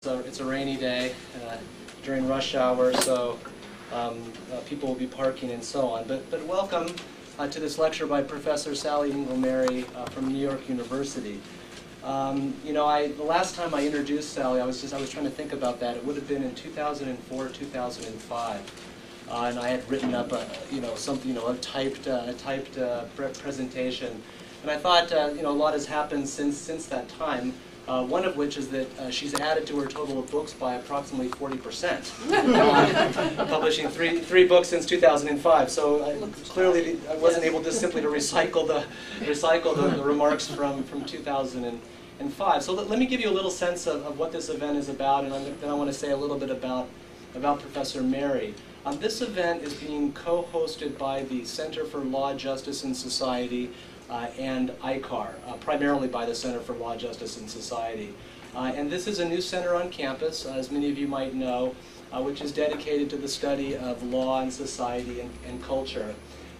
So it's a rainy day during rush hour, so people will be parking and so on. But welcome to this lecture by Professor Sally Ingle-Mary from New York University. The last time I introduced Sally, I was trying to think about that. It would have been in 2004, 2005, and I had written up a typed presentation. And I thought a lot has happened since that time. One of which is that she's added to her total of books by approximately 40%, publishing three books since 2005. So clearly, I wasn't able just simply to recycle the remarks from 2005. So let me give you a little sense of what this event is about, and then I want to say a little bit about Professor Mary. This event is being co-hosted by the Center for Law, Justice, and Society, and ICAR, primarily by the Center for Law, Justice, and Society. And this is a new center on campus, as many of you might know, which is dedicated to the study of law and society and culture.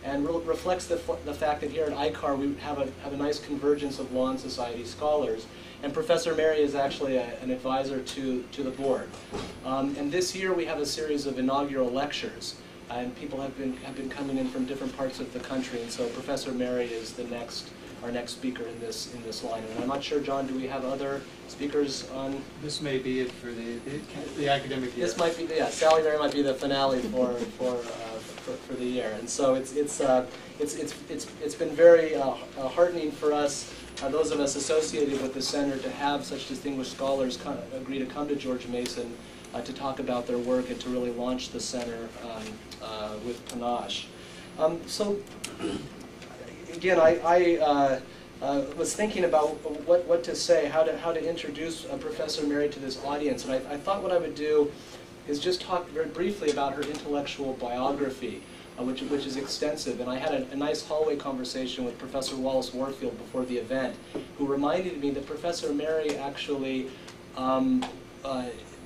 And reflects the fact that here at ICAR we have a nice convergence of law and society scholars. And Professor Mary is actually an advisor to the board. And this year we have a series of inaugural lectures. And people have been coming in from different parts of the country, and so Professor Mary is our next speaker in this line. And I'm not sure, John, do we have other speakers on? This may be it for the academic year. This might be, yeah. Sally Mary might be the finale for the year, and so it's been very heartening for us, those of us associated with the center, to have such distinguished scholars agree to come to George Mason to talk about their work and to really launch the center with panache. So again, I was thinking about what to say, how to introduce Professor Mary to this audience, and I thought what I would do is just talk very briefly about her intellectual biography, which is extensive. And I had a nice hallway conversation with Professor Wallace Warfield before the event, who reminded me that Professor Mary actually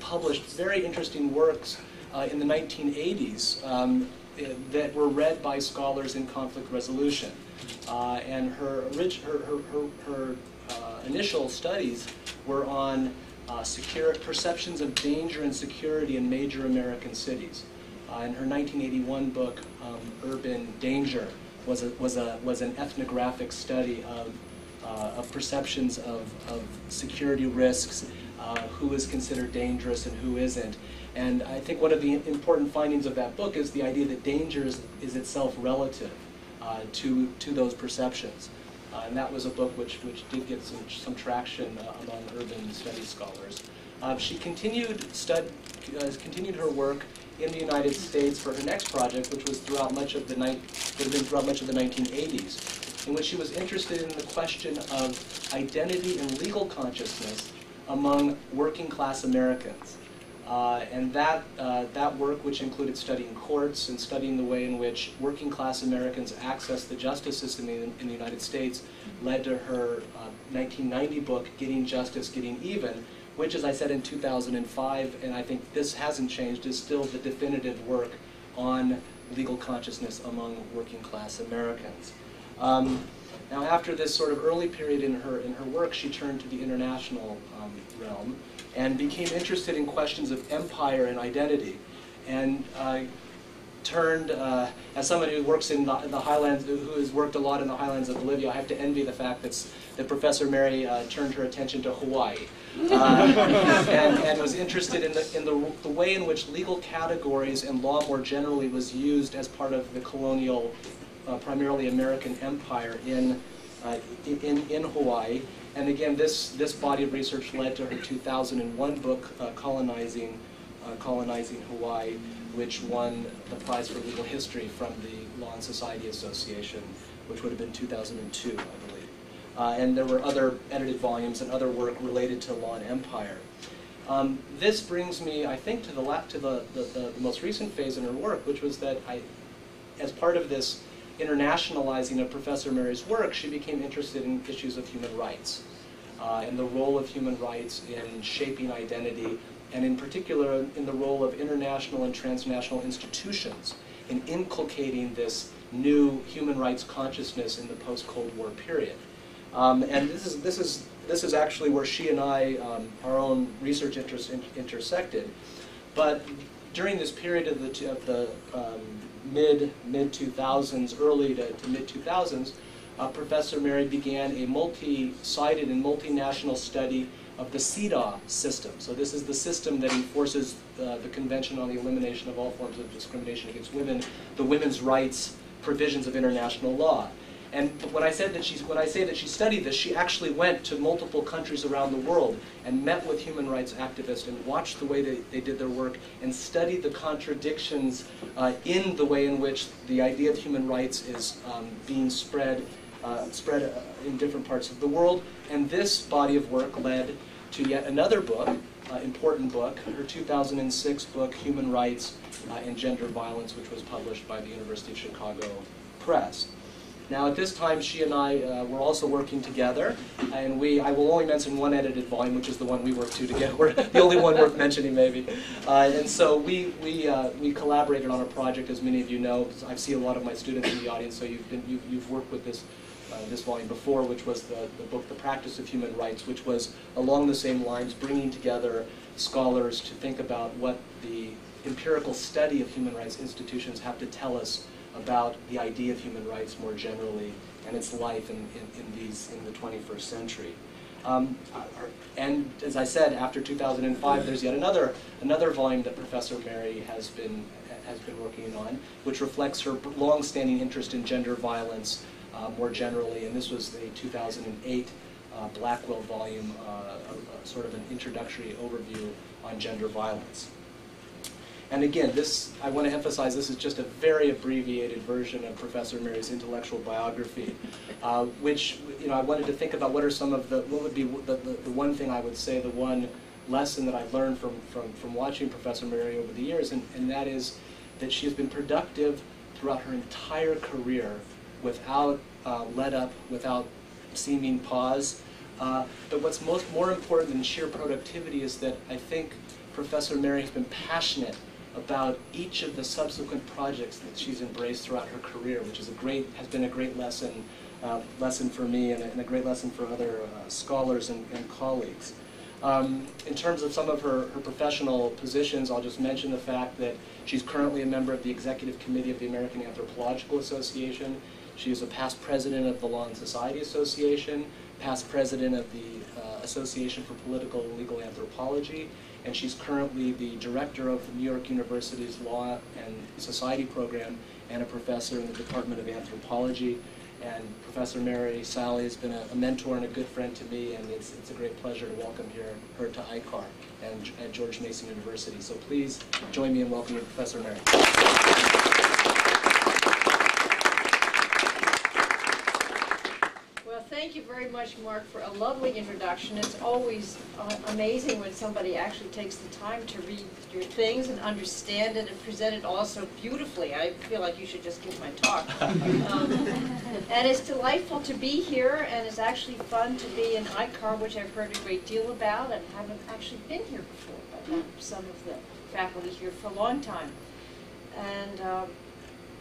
published very interesting works in the 1980s that were read by scholars in conflict resolution. And her initial studies were on perceptions of danger and security in major American cities. And her 1981 book, Urban Danger, was an ethnographic study of perceptions of security risks, who is considered dangerous and who isn't. And I think one of the important findings of that book is the idea that danger is itself relative to those perceptions. And that was a book which did get some traction among urban studies scholars. She continued her work in the United States for her next project, which was throughout much of the 1980s, in which she was interested in the question of identity and legal consciousness among working class Americans. And that work, which included studying courts and studying the way in which working class Americans access the justice system in the United States, led to her 1990 book, Getting Justice, Getting Even, which, as I said, in 2005, and I think this hasn't changed, is still the definitive work on legal consciousness among working class Americans. Now, after this sort of early period in her work, she turned to the international realm and became interested in questions of empire and identity, and turned, as someone who works in the highlands, who has worked a lot in the highlands of Bolivia, I have to envy the fact that Professor Mary turned her attention to Hawaii, and was interested in the way in which legal categories and law more generally was used as part of the colonial, primarily American empire in Hawaii. And again, this body of research led to her 2001 book, Colonizing Hawai'i, which won the Prize for Legal History from the Law and Society Association, which would have been 2002, I believe. And there were other edited volumes and other work related to law and empire. This brings me, I think, to the most recent phase in her work, which was that as part of this internationalizing of Professor Mary's work, she became interested in issues of human rights and the role of human rights in shaping identity, and in particular in the role of international and transnational institutions in inculcating this new human rights consciousness in the post-Cold War period. And this is this is actually where she and I, our own research interests intersected. But during this period of the mid-2000s, early to mid-2000s, Professor Mary began a multi-sided and multinational study of the CEDAW system. So this is the system that enforces the Convention on the Elimination of All Forms of Discrimination Against Women, the women's rights provisions of international law. And when I say that she studied this, she actually went to multiple countries around the world and met with human rights activists and watched the way they did their work and studied the contradictions in the way in which the idea of human rights is being spread in different parts of the world. And this body of work led to yet another book, important book, her 2006 book, Human Rights and Gender Violence, which was published by the University of Chicago Press. Now, at this time, she and I were also working together, and I will only mention one edited volume, which is the one we worked to together. We're the only one worth mentioning, maybe. And so we collaborated on a project, as many of you know. I see a lot of my students in the audience, so you've worked with this volume before, which was the book, The Practice of Human Rights, which was along the same lines, bringing together scholars to think about what the empirical study of human rights institutions have to tell us about the idea of human rights more generally and its life in the 21st century. And as I said, after 2005, there's yet another volume that Professor Mary has been working on, which reflects her long-standing interest in gender violence more generally. And this was a 2008 Blackwell volume, sort of an introductory overview on gender violence. And again, I want to emphasize, this is just a very abbreviated version of Professor Mary's intellectual biography, which, I wanted to think about what would be the one thing I would say, the one lesson that I've learned from watching Professor Mary over the years, and that is that she has been productive throughout her entire career without let up, without seeming pause. But what's more important than sheer productivity is that I think Professor Mary has been passionate about each of the subsequent projects that she's embraced throughout her career, which has been a great lesson for me and a great lesson for other scholars and colleagues. In terms of some of her professional positions, I'll just mention the fact that she's currently a member of the Executive Committee of the American Anthropological Association. She is a past president of the Law and Society Association, past president of the Association for Political and Legal Anthropology, and she's currently the director of the New York University's Law and Society program and a professor in the Department of Anthropology. And Professor Mary Sally has been a mentor and a good friend to me, and it's a great pleasure to welcome her to ICAR and at George Mason University. So please join me in welcoming Professor Mary. Thank you very much, Mark, for a lovely introduction. It's always amazing when somebody actually takes the time to read your things and understand it and present it all so beautifully. I feel like you should just give my talk. And it's delightful to be here, and it's actually fun to be in ICAR, which I've heard a great deal about and haven't actually been here before, but I'm some of the faculty here for a long time. And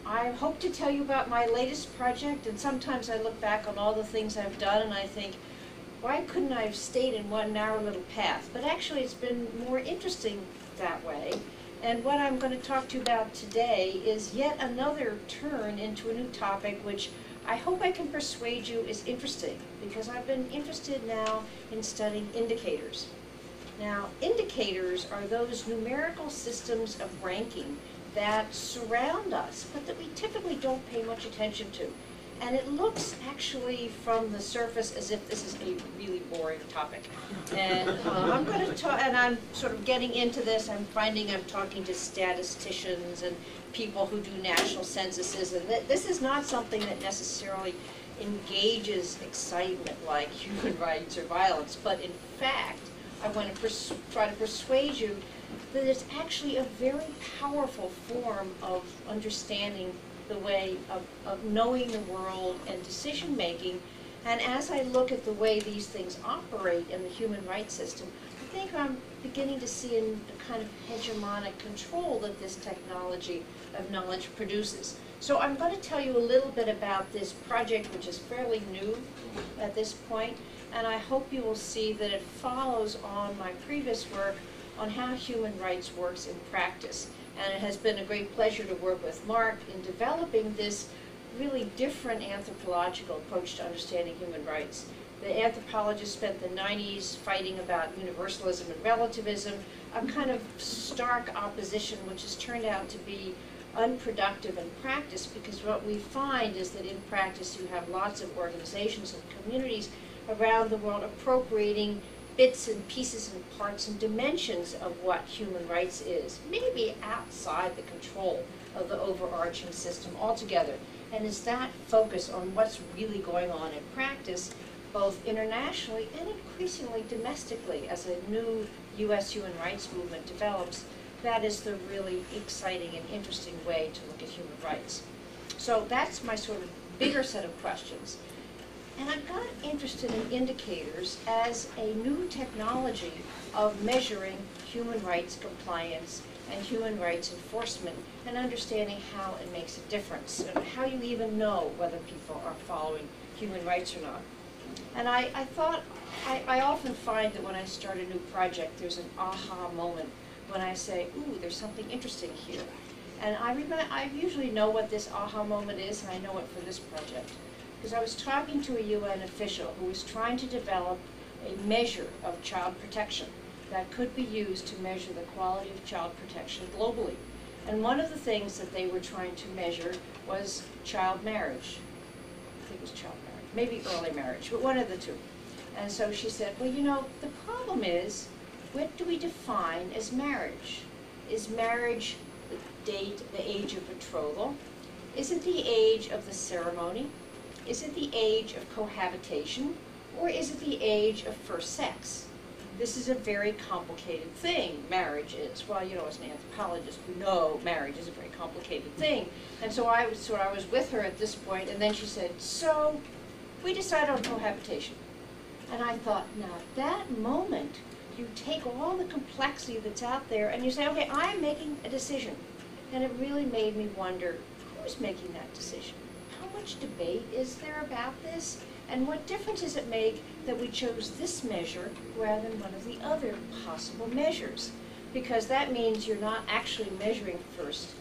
I hope to tell you about my latest project, and sometimes I look back on all the things I've done and I think, why couldn't I have stayed in one narrow little path? But actually it's been more interesting that way. And what I'm going to talk to you about today is yet another turn into a new topic, which I hope I can persuade you is interesting, because I've been interested now in studying indicators. Now, indicators are those numerical systems of ranking that surround us, but that we typically don't pay much attention to. And it looks actually from the surface as if this is a really boring topic. And I'm going to talk, and I'm sort of getting into this, I'm finding I'm talking to statisticians and people who do national censuses, and this is not something that necessarily engages excitement like human rights or violence, but in fact, I want to try to persuade you that it's actually a very powerful form of understanding the way of knowing the world and decision making. And as I look at the way these things operate in the human rights system, I think I'm beginning to see a kind of hegemonic control that this technology of knowledge produces. So I'm going to tell you a little bit about this project, which is fairly new at this point, and I hope you will see that it follows on my previous work on how human rights works in practice. And it has been a great pleasure to work with Mark in developing this really different anthropological approach to understanding human rights. The anthropologists spent the 90s fighting about universalism and relativism, a kind of stark opposition which has turned out to be unproductive in practice, because what we find is that in practice you have lots of organizations and communities around the world appropriating bits and pieces and parts and dimensions of what human rights is, maybe outside the control of the overarching system altogether. And it's that focus on what's really going on in practice, both internationally and increasingly domestically, as a new U.S. human rights movement develops, that is the really exciting and interesting way to look at human rights. So that's my sort of bigger set of questions. And I got interested in indicators as a new technology of measuring human rights compliance and human rights enforcement, and understanding how it makes a difference, and how you even know whether people are following human rights or not. And I thought, I often find that when I start a new project, there's an aha moment when I say, ooh, there's something interesting here. And I usually know what this aha moment is, and I know it for this project. Because I was talking to a UN official who was trying to develop a measure of child protection that could be used to measure the quality of child protection globally. And one of the things that they were trying to measure was child marriage. I think it was child marriage, maybe early marriage, but one of the two. And so she said, well, you know, the problem is, what do we define as marriage? Is marriage the date, the age of betrothal? Is it the age of the ceremony? Is it the age of cohabitation? Or is it the age of first sex? This is a very complicated thing, marriage is. Well, you know, as an anthropologist, we know marriage is a very complicated thing. And so I was with her at this point, and then she said, so we decided on cohabitation. And I thought, now that moment, you take all the complexity that's out there and you say, okay, I'm making a decision. And it really made me wonder, who's making that decision? How much debate is there about this? And what difference does it make that we chose this measure rather than one of the other possible measures? Because that means you're not actually measuring first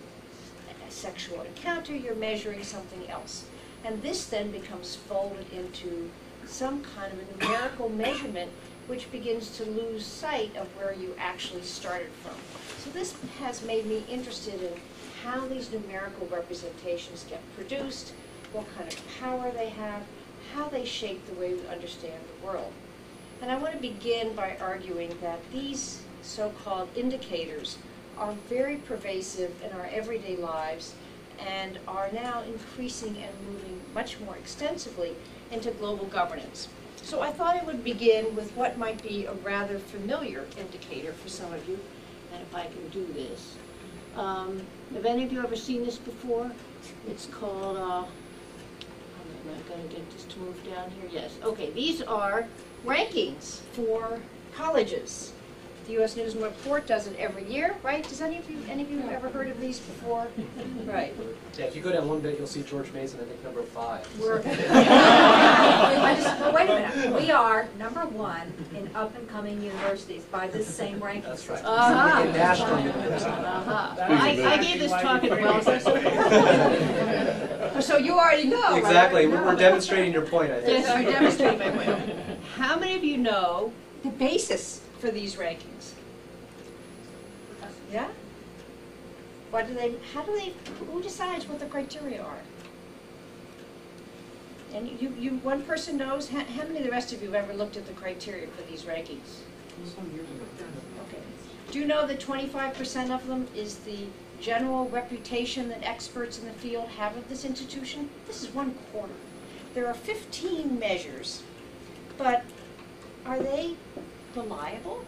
a sexual encounter, you're measuring something else. And this then becomes folded into some kind of a numerical measurement which begins to lose sight of where you actually started from. So this has made me interested in how these numerical representations get produced, what kind of power they have, how they shape the way we understand the world. And I want to begin by arguing that these so-called indicators are very pervasive in our everyday lives and are now increasing and moving much more extensively into global governance. So I thought I would begin with what might be a rather familiar indicator for some of you, and if I can do this. Have any of you ever seen this before? It's called, I'm going to get this to move down here. Yes. Okay, these are rankings for colleges. The U.S. News and Report does it every year, right? Does any of you have ever heard of these before? Right. Yeah, if you go down one bit, you'll see George Mason, I think, number 5. Well, wait a minute. We are #1 in up-and-coming universities by this same ranking. That's right. Uh-huh. National university. I gave this talk at Wellesley. So you already know, Exactly. right? We're demonstrating your point, I think. Yes, you're demonstrating my point. How many of you know the basis for these rankings? Yeah? What do they, how do they, who decides what the criteria are? And one person knows, how many of the rest of you have ever looked at the criteria for these rankings? Okay. Do you know that 25% of them is the general reputation that experts in the field have of this institution? This is 1/4. There are 15 measures, but are they reliable?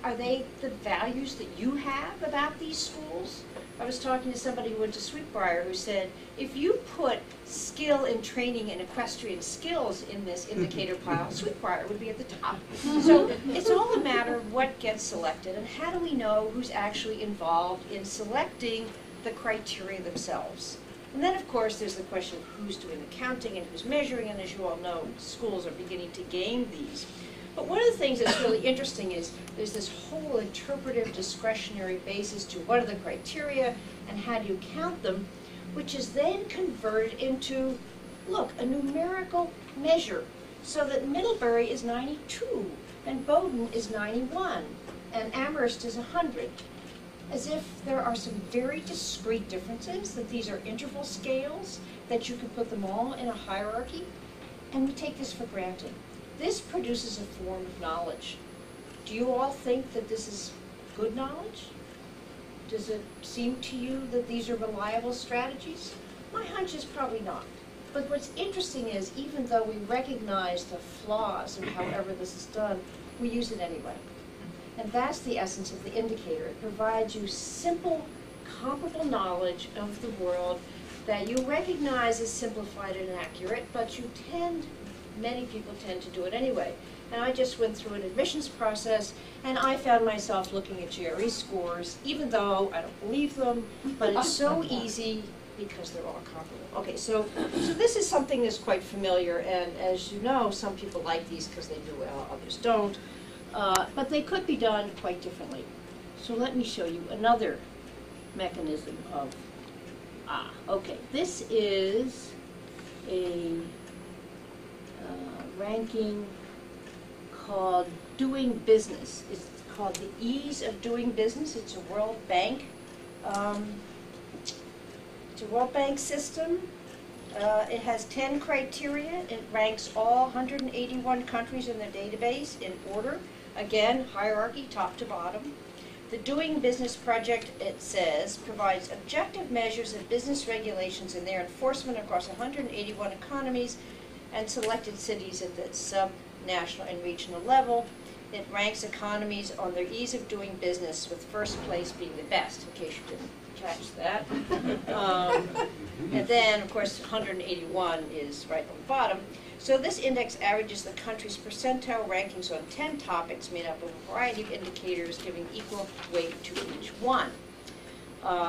are they the values that you have about these schools? I was talking to somebody who went to Sweetbriar who said, if you put skill and training and equestrian skills in this indicator pile, Sweetbriar would be at the top. So it's all a matter of what gets selected and how do we know who's actually involved in selecting the criteria themselves. And then, of course, there's the question of who's doing the counting and who's measuring, and as you all know, schools are beginning to game these. But one of the things that's really interesting is there's this whole interpretive discretionary basis to what are the criteria and how do you count them, which is then converted into, look, a numerical measure. So that Middlebury is 92, and Bowdoin is 91, and Amherst is 100. As if there are some very discrete differences, that these are interval scales, that you could put them all in a hierarchy, and we take this for granted. This produces a form of knowledge. Do you all think that this is good knowledge? Does it seem to you that these are reliable strategies? My hunch is probably not. But what's interesting is, even though we recognize the flaws in however this is done, we use it anyway. And that's the essence of the indicator. It provides you simple, comparable knowledge of the world that you recognize as simplified and accurate, but many people tend to do it anyway. And I just went through an admissions process, and I found myself looking at GRE scores, even though I don't believe them, but it's so easy because they're all comparable. Okay, so this is something that's quite familiar, and as you know, some people like these because they do well, others don't. But they could be done quite differently. So let me show you another mechanism of, okay, this is a ranking called Doing Business. It's called the Ease of Doing Business. It's a World Bank. It's a World Bank system. It has 10 criteria. It ranks all 181 countries in the database in order. Again, hierarchy, top to bottom. The Doing Business Project, it says, provides objective measures of business regulations and their enforcement across 181 economies and selected cities at the sub-national and regional level. It ranks economies on their ease of doing business, with first place being the best, in case you didn't catch that. And then, of course, 181 is right on the bottom. So this index averages the country's percentile rankings on 10 topics made up of a variety of indicators, giving equal weight to each one.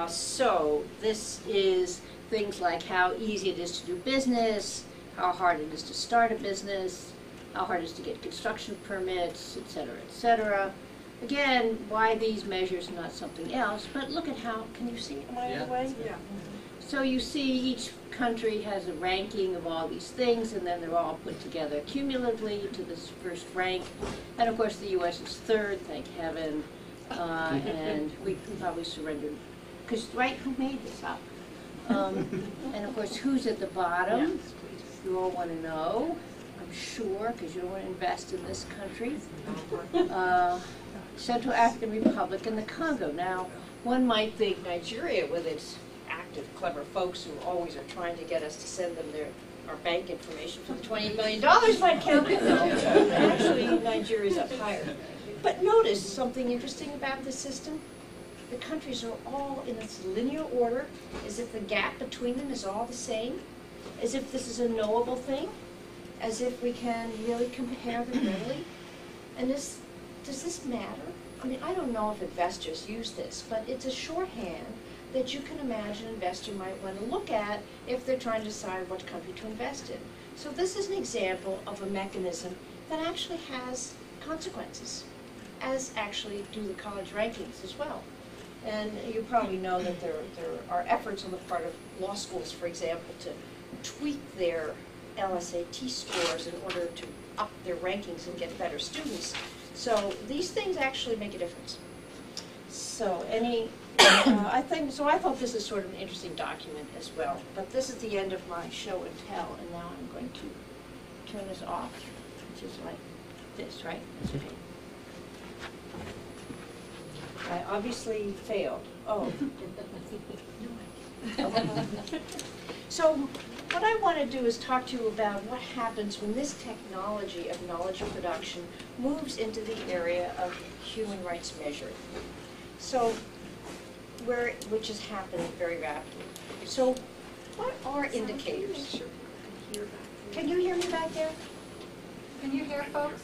So this is things like how easy it is to do business, how hard it is to start a business, how hard it is to get construction permits, et cetera, et cetera. Again, why these measures, not something else, but look at how, can you see, am I in the way? Yeah. So you see each country has a ranking of all these things, and then they're all put together cumulatively to this first rank. And of course the US is third, thank heaven, and we probably surrendered, because, right, who made this up? And of course, who's at the bottom? You all want to know, I'm sure, because you don't want to invest in this country. Central African Republic and the Congo. Now, one might think Nigeria, with its active, clever folks who always are trying to get us to send them our bank information for the $20 million might count it. No, actually, Nigeria's up higher. But notice something interesting about this system. The countries are all in this linear order, as if the gap between them is all the same, as if this is a knowable thing, as if we can really compare them readily. And does this matter? I mean, I don't know if investors use this, but it's a shorthand that you can imagine an investor might want to look at if they're trying to decide what country to invest in. So this is an example of a mechanism that actually has consequences, as actually do the college rankings as well. And you probably know that there are efforts on the part of law schools, for example, to tweak their LSAT scores in order to up their rankings and get better students. So these things actually make a difference. So I thought this is sort of an interesting document as well. But this is the end of my show and tell, and now I'm going to turn this off, which is like this, right? Okay. I obviously failed. Oh. So what I want to do is talk to you about what happens when this technology of knowledge production moves into the area of human rights measuring. So, which is happening very rapidly. So, what are indicators? Can you hear me back there? Can you hear folks?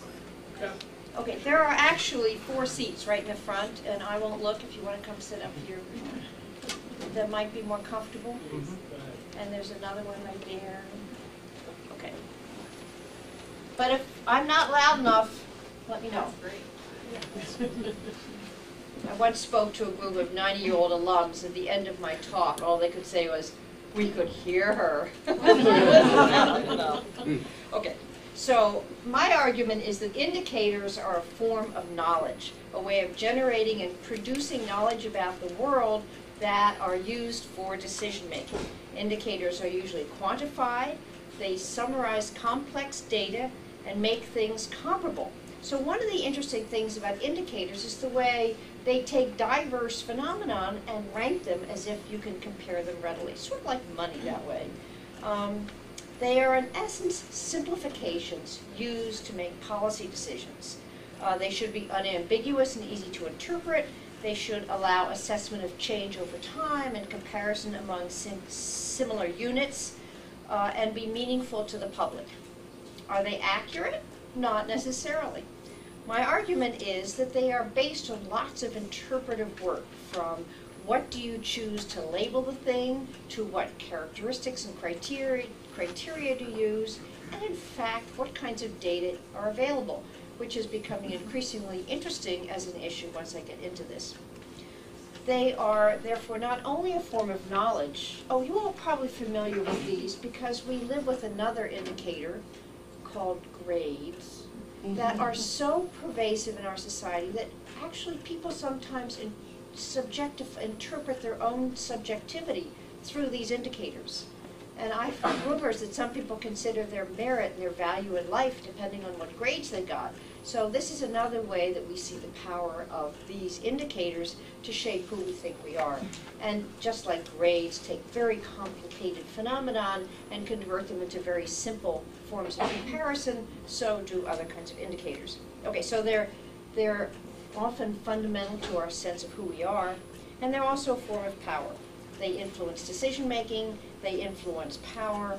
Yeah. Okay, there are actually 4 seats right in the front, and I won't look if you want to come sit up here. That might be more comfortable. And there's another one right there. Okay. But if I'm not loud enough, let me know. I once spoke to a group of 90-year-old alums. At the end of my talk, all they could say was, "We could hear her." Okay. So my argument is that indicators are a form of knowledge, a way of generating and producing knowledge about the world that are used for decision making. Indicators are usually quantified, they summarize complex data, and make things comparable. So one of the interesting things about indicators is the way they take diverse phenomenon and rank them as if you can compare them readily, sort of like money that way. They are, in essence, simplifications used to make policy decisions. They should be unambiguous and easy to interpret. They should allow assessment of change over time and comparison among similar units, and be meaningful to the public. Are they accurate? Not necessarily. My argument is that they are based on lots of interpretive work, from what do you choose to label the thing, to what characteristics and criteria to use, and in fact, what kinds of data are available, which is becoming increasingly interesting as an issue once I get into this. They are, therefore, not only a form of knowledge. Oh, you all are probably familiar with these because we live with another indicator called grades that are so pervasive in our society that actually people sometimes interpret their own subjectivity through these indicators. And I've heard rumors that some people consider their merit and their value in life depending on what grades they got. So this is another way that we see the power of these indicators to shape who we think we are. And just like grades take very complicated phenomenon and convert them into very simple forms of comparison, so do other kinds of indicators. Okay, so they're often fundamental to our sense of who we are, and they're also a form of power. They influence decision making, they influence power.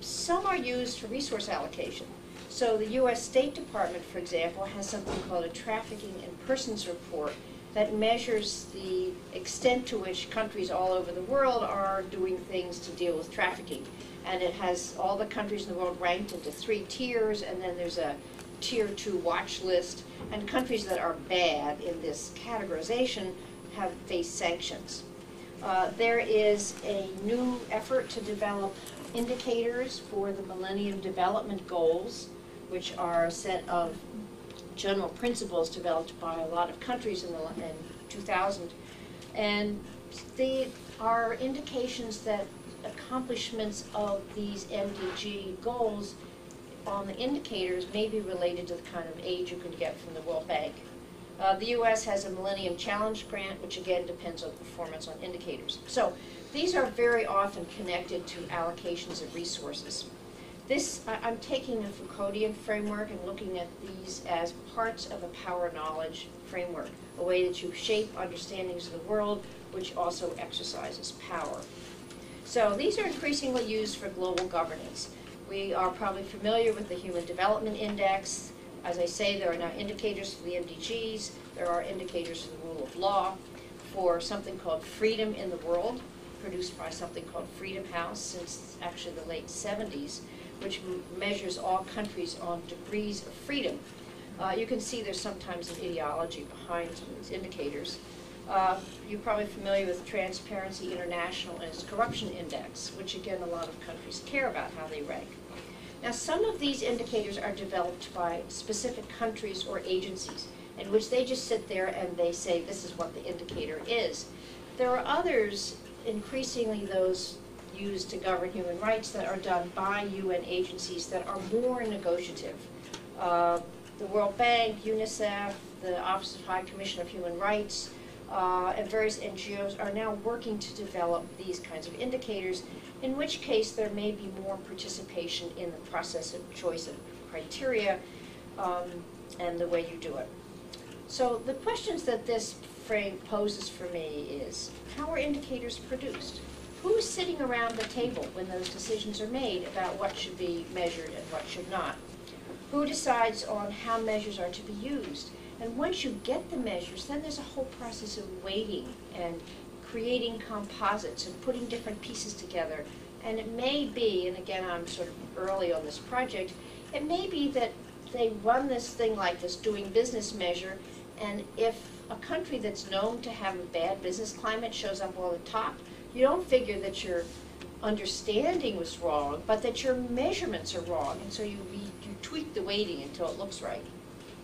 Some are used for resource allocation. So the U.S. State Department, for example, has something called a Trafficking in Persons Report that measures the extent to which countries all over the world are doing things to deal with trafficking. And it has all the countries in the world ranked into 3 tiers, and then there's a tier 2 watch list. And countries that are bad in this categorization have faced sanctions. There is a new effort to develop indicators for the Millennium Development Goals, which are a set of general principles developed by a lot of countries in 2000. And they are indications that accomplishments of these MDG goals on the indicators may be related to the kind of aid you can get from the World Bank. The U.S. has a Millennium Challenge grant, which again depends on performance on indicators. So these are very often connected to allocations of resources. I'm taking a Foucauldian framework and looking at these as parts of a power knowledge framework, a way that you shape understandings of the world, which also exercises power. So these are increasingly used for global governance. We are probably familiar with the Human Development Index. As I say, there are now indicators for the MDGs. There are indicators for the rule of law, for something called Freedom in the World, produced by something called Freedom House since actually the late 70s, which measures all countries on degrees of freedom. You can see there's sometimes an ideology behind some of these indicators. You're probably familiar with Transparency International and its Corruption Index, which again a lot of countries care about how they rank. Now some of these indicators are developed by specific countries or agencies in which they just sit there and they say this is what the indicator is. There are others, increasingly those used to govern human rights, that are done by UN agencies that are more negotiative. The World Bank, UNICEF, the Office of High Commissioner of Human Rights, and various NGOs are now working to develop these kinds of indicators, in which case there may be more participation in the process of choice of criteria and the way you do it. So the questions that this frame poses for me is, how are indicators produced? Who's sitting around the table when those decisions are made about what should be measured and what should not? Who decides on how measures are to be used? And once you get the measures, then there's a whole process of weighting and creating composites and putting different pieces together. And it may be, and again I'm sort of early on this project, it may be that they run this thing like this doing business measure, and if a country that's known to have a bad business climate shows up on the top, you don't figure that your understanding was wrong, but that your measurements are wrong, and so you tweak the weighting until it looks right,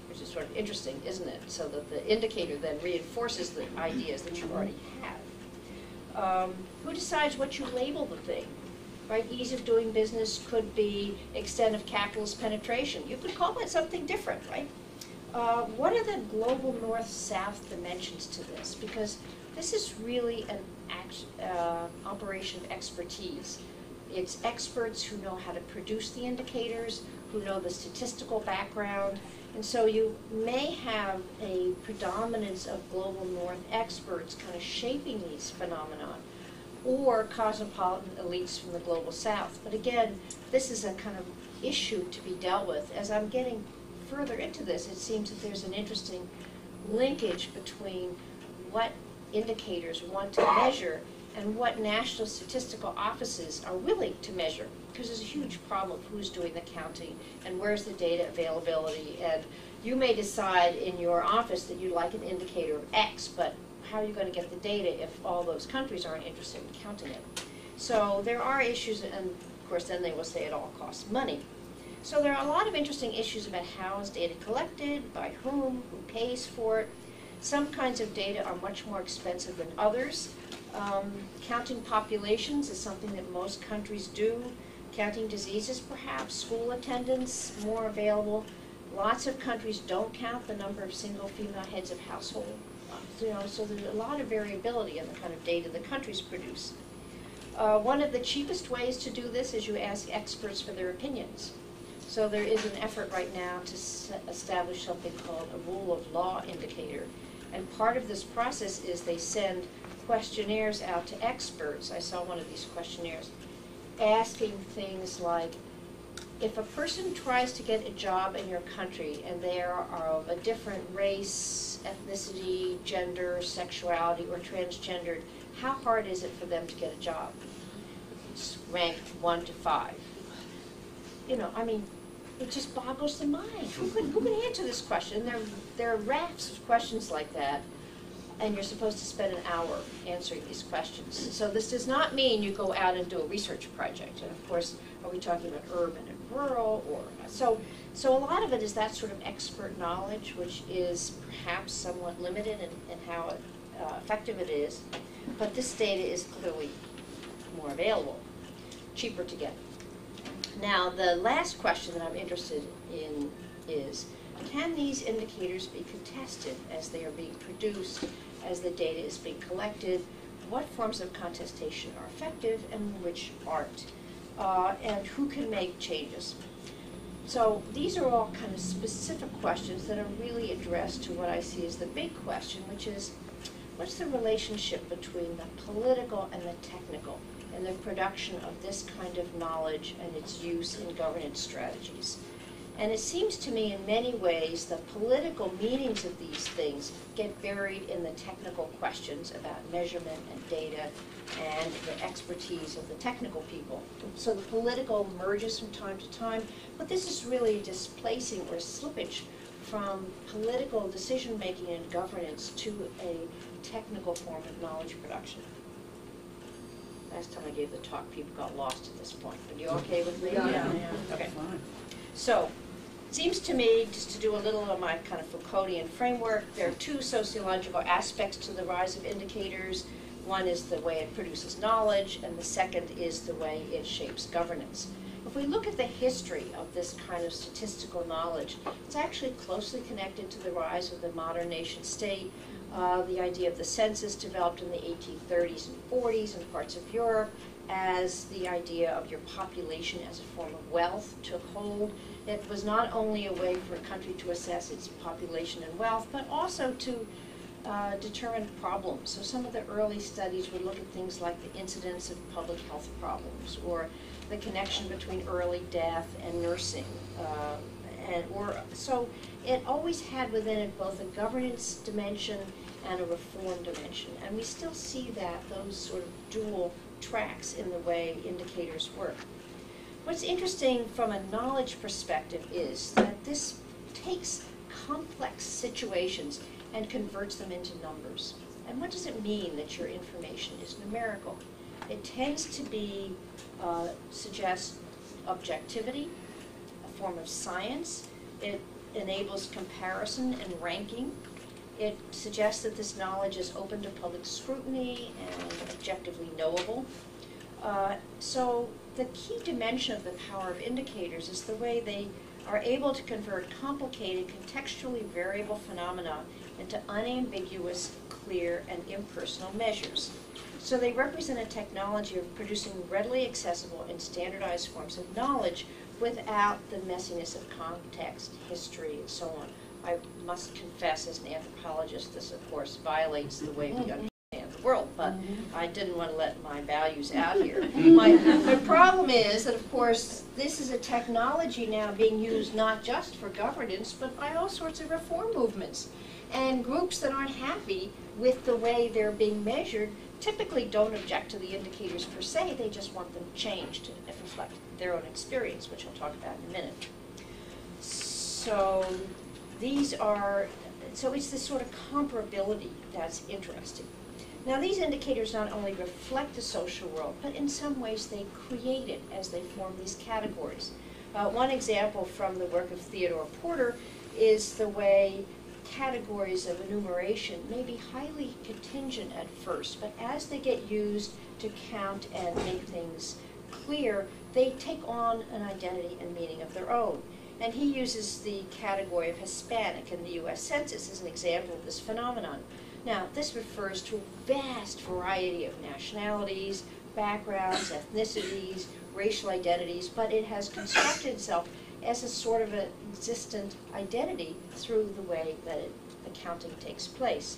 which is sort of interesting, isn't it? So that the indicator then reinforces the ideas that you already have. Who decides what you label the thing? Right? Ease of doing business could be extent of capitalist penetration. You could call it something different, right? What are the global north-south dimensions to this? Because this is really an operation of expertise. It's experts who know how to produce the indicators, who know the statistical background, and so you may have a predominance of global north experts kind of shaping these phenomena, or cosmopolitan elites from the global south. But again, this is a kind of issue to be dealt with. As I'm getting further into this, it seems that there's an interesting linkage between what indicators want to measure and what national statistical offices are willing to measure, because there's a huge problem of who's doing the counting and where's the data availability. And you may decide in your office that you'd like an indicator of X, but how are you going to get the data if all those countries aren't interested in counting it? So there are issues, and of course then they will say it all costs money. So there are a lot of interesting issues about how is data collected, by whom, who pays for it. Some kinds of data are much more expensive than others. Counting populations is something that most countries do. Counting diseases, perhaps, school attendance, more available. Lots of countries don't count the number of single female heads of household. So there's a lot of variability in the kind of data the countries produce. One of the cheapest ways to do this is you ask experts for their opinions. So there is an effort right now to establish something called a rule of law indicator. And part of this process is they send questionnaires out to experts. I saw one of these questionnaires asking things like, if a person tries to get a job in your country and they are of a different race, ethnicity, gender, sexuality, or transgendered, how hard is it for them to get a job? It's ranked 1 to 5. You know, I mean, it just boggles the mind. Who can answer this question? There are rafts of questions like that, and you're supposed to spend an hour answering these questions. So this does not mean you go out and do a research project. And of course, are we talking about urban and rural? Or so a lot of it is that sort of expert knowledge, which is perhaps somewhat limited in how effective it is. But this data is clearly more available, cheaper to get. Now, the last question that I'm interested in is, can these indicators be contested as they are being produced, as the data is being collected? What forms of contestation are effective and which aren't? And who can make changes? So these are all kind of specific questions that are really addressed to what I see as the big question, which is, what's the relationship between the political and the technical in the production of this kind of knowledge and its use in governance strategies? And it seems to me in many ways the political meanings of these things get buried in the technical questions about measurement and data and the expertise of the technical people. So the political merges from time to time, but this is really displacing or slippage from political decision-making and governance to a technical form of knowledge production. Last time I gave the talk, people got lost at this point. Are you okay with me? Yeah. Okay. So, it seems to me, just to do a little of my kind of Foucauldian framework, there are two sociological aspects to the rise of indicators. One is the way it produces knowledge, and the second is the way it shapes governance. If we look at the history of this kind of statistical knowledge, it's actually closely connected to the rise of the modern nation state. The idea of the census developed in the 1830s and 40s in parts of Europe as the idea of your population as a form of wealth took hold. It was not only a way for a country to assess its population and wealth, but also to determine problems. So some of the early studies would look at things like the incidence of public health problems, or the connection between early death and nursing. So it always had within it both a governance dimension and a reform dimension. And we still see those sort of dual tracks in the way indicators work. What's interesting from a knowledge perspective is that this takes complex situations and converts them into numbers. And what does it mean that your information is numerical? It tends to suggest objectivity, a form of science. It enables comparison and ranking. It suggests that this knowledge is open to public scrutiny and objectively knowable. So the key dimension of the power of indicators is the way they are able to convert complicated, contextually variable phenomena into unambiguous, clear, and impersonal measures. So they represent a technology of producing readily accessible and standardized forms of knowledge without the messiness of context, history, and so on. I must confess, as an anthropologist, this of course violates the way we understand the world, but I didn't want to let my values out here. My problem is that, of course, this is a technology now being used not just for governance, but by all sorts of reform movements. And groups that aren't happy with the way they're being measured typically don't object to the indicators per se, they just want them changed to reflect their own experience, which I'll talk about in a minute. So it's this sort of comparability that's interesting. Now these indicators not only reflect the social world, but in some ways they create it as they form these categories. One example from the work of Theodore Porter is the way categories of enumeration may be highly contingent at first, but as they get used to count and make things clear, they take on an identity and meaning of their own. And he uses the category of Hispanic in the U.S. Census as an example of this phenomenon. Now, this refers to a vast variety of nationalities, backgrounds, ethnicities, racial identities, but it has constructed itself as a sort of an existent identity through the way that the counting takes place.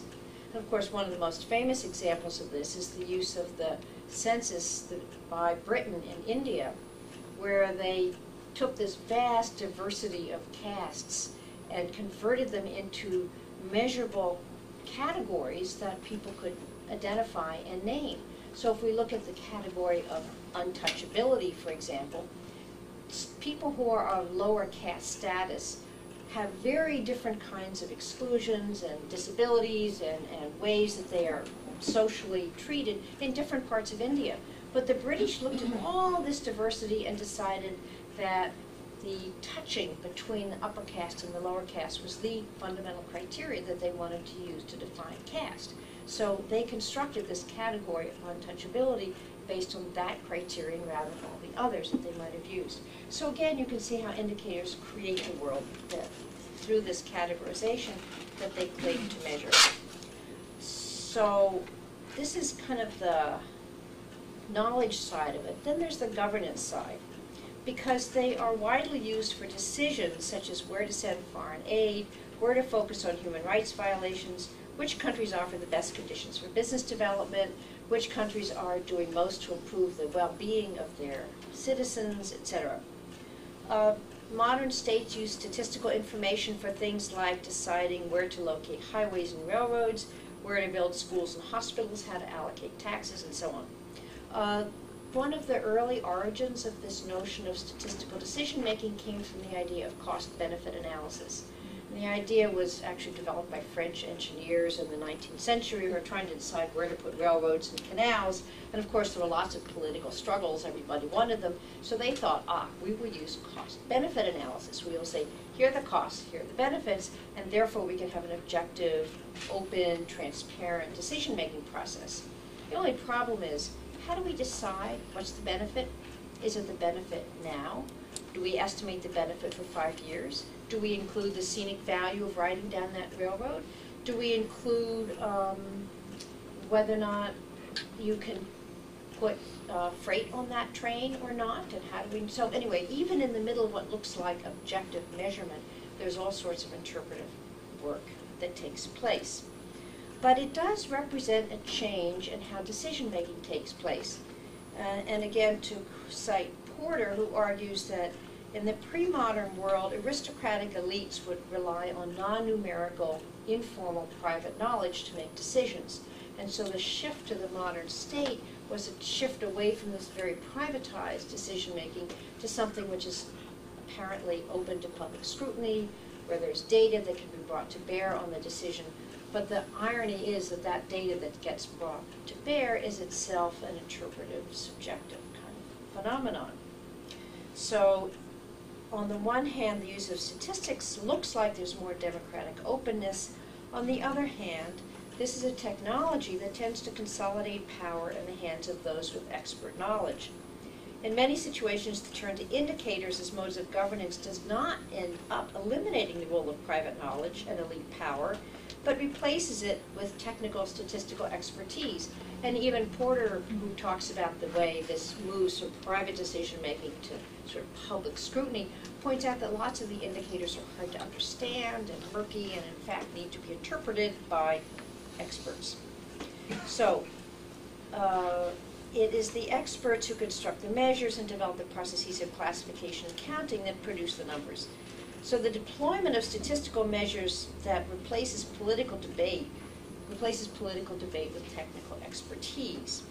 And of course, one of the most famous examples of this is the use of the census by Britain in India, where they took this vast diversity of castes and converted them into measurable categories that people could identify and name. So if we look at the category of untouchability, for example, people who are of lower caste status have very different kinds of exclusions and disabilities and ways that they are socially treated in different parts of India. But the British looked at all this diversity and decided that the touching between the upper caste and the lower caste was the fundamental criteria that they wanted to use to define caste. So they constructed this category of untouchability based on that criterion rather than all the others that they might have used. So again, you can see how indicators create the world through this categorization that they claim to measure. So this is kind of the knowledge side of it. Then there's the governance side, because they are widely used for decisions such as where to send foreign aid, where to focus on human rights violations, which countries offer the best conditions for business development, which countries are doing most to improve the well-being of their citizens, etc. Modern states use statistical information for things like deciding where to locate highways and railroads, where to build schools and hospitals, how to allocate taxes, and so on. One of the early origins of this notion of statistical decision-making came from the idea of cost-benefit analysis. And the idea was actually developed by French engineers in the 19th century who were trying to decide where to put railroads and canals. And of course, there were lots of political struggles. Everybody wanted them. So they thought, we will use cost-benefit analysis. We will say, here are the costs, here are the benefits, and therefore we can have an objective, open, transparent decision-making process. The only problem is, how do we decide what's the benefit? Is it the benefit now? Do we estimate the benefit for 5 years? Do we include the scenic value of riding down that railroad? Do we include whether or not you can put freight on that train or not, and how do we, so anyway, even in the middle of what looks like objective measurement, there's all sorts of interpretive work that takes place. But it does represent a change in how decision-making takes place. And again, to cite Porter, who argues that in the pre-modern world, aristocratic elites would rely on non-numerical, informal private knowledge to make decisions. And so the shift to the modern state was a shift away from this very privatized decision-making to something which is apparently open to public scrutiny, where there's data that can be brought to bear on the decision. But the irony is that that data that gets brought to bear is itself an interpretive, subjective kind of phenomenon. So on the one hand, the use of statistics looks like there's more democratic openness. On the other hand, this is a technology that tends to consolidate power in the hands of those with expert knowledge. In many situations, the turn to indicators as modes of governance does not end up eliminating the role of private knowledge and elite power, but replaces it with technical statistical expertise. And even Porter, who talks about the way this moves from private decision-making to sort of public scrutiny, points out that lots of the indicators are hard to understand and murky and in fact need to be interpreted by experts. So it is the experts who construct the measures and develop the processes of classification and counting that produce the numbers. So the deployment of statistical measures that replaces political debate with technical expertise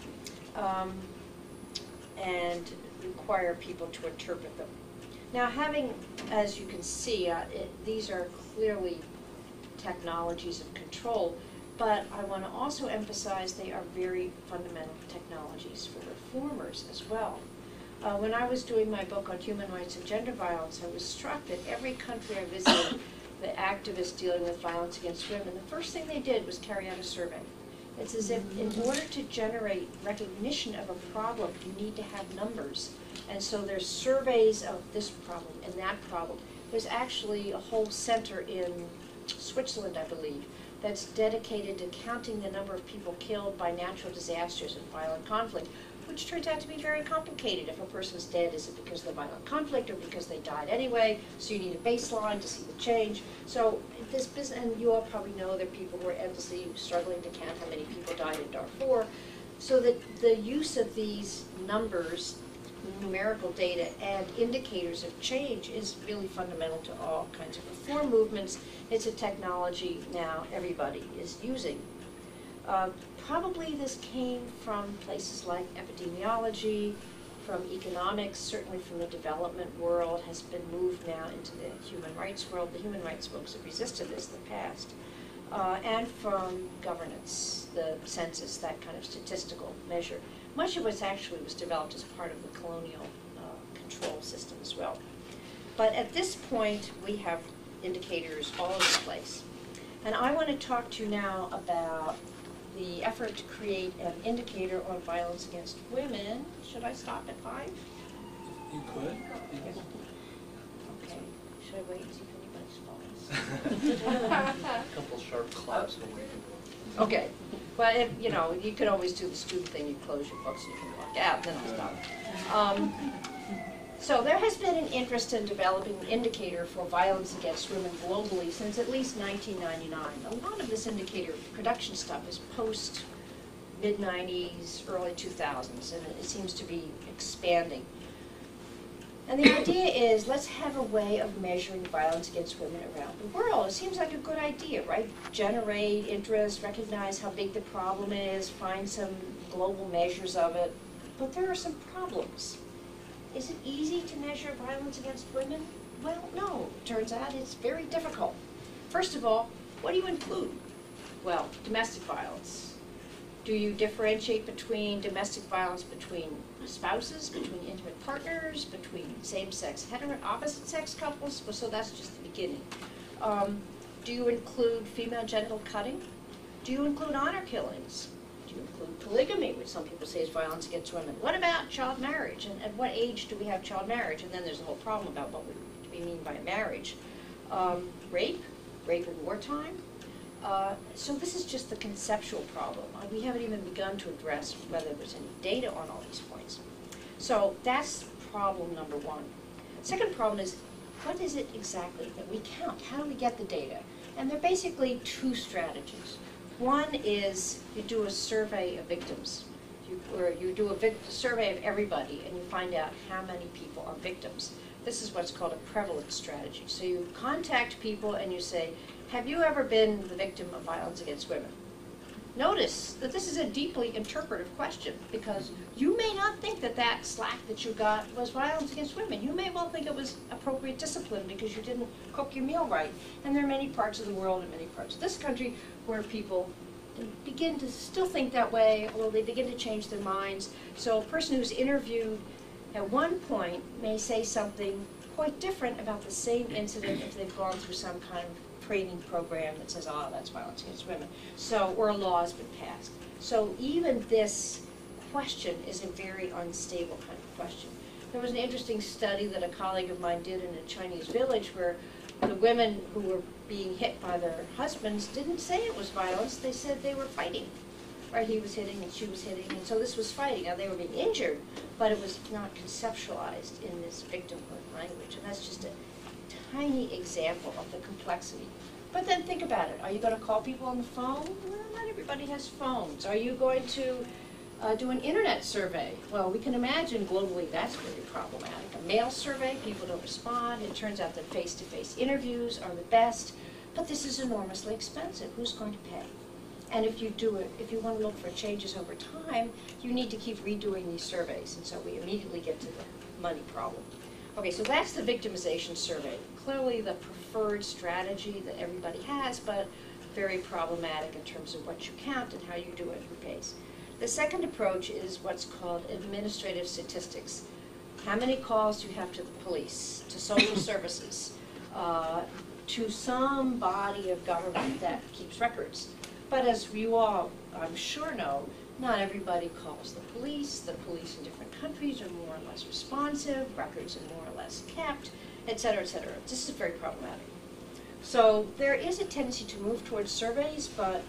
and require people to interpret them. Now, having, as you can see, these are clearly technologies of control, but I want to also emphasize they are very fundamental technologies for reformers as well. When I was doing my book on human rights and gender violence, I was struck that every country I visited, the activists dealing with violence against women, the first thing they did was carry out a survey. It's as if in order to generate recognition of a problem, you need to have numbers. And so there's surveys of this problem and that problem. There's actually a whole center in Switzerland, I believe, that's dedicated to counting the number of people killed by natural disasters and violent conflict, which turns out to be very complicated. If a person's dead, is it because of the violent conflict or because they died anyway? So you need a baseline to see the change. So this business, and you all probably know there are people who are endlessly struggling to count how many people died in Darfur. So that the use of these numbers, numerical data, and indicators of change is really fundamental to all kinds of reform movements. It's a technology now everybody is using. Probably this came from places like epidemiology, from economics, certainly from the development world, has been moved now into the human rights world. The human rights folks have resisted this in the past. And from governance, the census, that kind of statistical measure. Much of it actually was developed as part of the colonial control system as well. But at this point, we have indicators all over the place. And I want to talk to you now about the effort to create an indicator on violence against women. Should I stop at 5? You could. Okay. Should I wait and see if anybody's falls? A couple sharp claps away. Okay. Well, if, you know, you could always do the student thing. You close your books and you can walk out, then I'll stop. So there has been an interest in developing an indicator for violence against women globally since at least 1999. A lot of this indicator production stuff is post mid-90s, early 2000s, and it seems to be expanding. And the idea is, let's have a way of measuring violence against women around the world. It seems like a good idea, right? Generate interest, recognize how big the problem is, find some global measures of it. But there are some problems. Is it easy to measure violence against women? Well, no. It turns out it's very difficult. First of all, what do you include? Well, domestic violence. Do you differentiate between domestic violence between spouses, between intimate partners, between same-sex, opposite-sex couples? Well, so that's just the beginning. Do you include female genital cutting? Do you include honor killings? Do you include polygamy, which some people say is violence against women? What about child marriage? And at what age do we have child marriage? And then there's a whole problem about what we mean by marriage. Rape in wartime. So this is just the conceptual problem. We haven't even begun to address whether there's any data on all these points. So that's problem number one. Second problem is, what is it exactly that we count? How do we get the data? And there are basically two strategies. One is you do a survey of victims. You do a survey of everybody and you find out how many people are victims. This is what's called a prevalence strategy. So you contact people and you say, have you ever been the victim of violence against women? Notice that this is a deeply interpretive question, because you may not think that that slack that you got was violence against women. You may well think it was appropriate discipline because you didn't cook your meal right. And there are many parts of the world and many parts of this country where people begin to still think that way, although they begin to change their minds. So a person who's interviewed at one point may say something quite different about the same incident if they've gone through some kind of training program that says, oh, that's violence against women. So, or a law has been passed. So even this question is a very unstable kind of question. There was an interesting study that a colleague of mine did in a Chinese village where the women who were being hit by their husbands didn't say it was violence, they said they were fighting. Right, he was hitting and she was hitting, and so this was fighting. Now they were being injured, but it was not conceptualized in this victimhood language, and that's just a tiny example of the complexity. But then think about it. Are you going to call people on the phone? Well, not everybody has phones. Are you going to do an internet survey? Well, we can imagine globally that's very problematic. A mail survey, people don't respond. It turns out that face-to-face interviews are the best, but this is enormously expensive. Who's going to pay? And if you do it, if you want to look for changes over time, you need to keep redoing these surveys. And so we immediately get to the money problem. Okay, so that's the victimization survey. Clearly the preferred strategy that everybody has, but very problematic in terms of what you count and how you do it, who pays. The second approach is what's called administrative statistics. How many calls do you have to the police, to social services, to some body of government that keeps records? But as you all, I'm sure, know, not everybody calls the police. The police in different countries are more or less responsive, records are more or less kept, et cetera, et cetera. This is very problematic. So there is a tendency to move towards surveys, but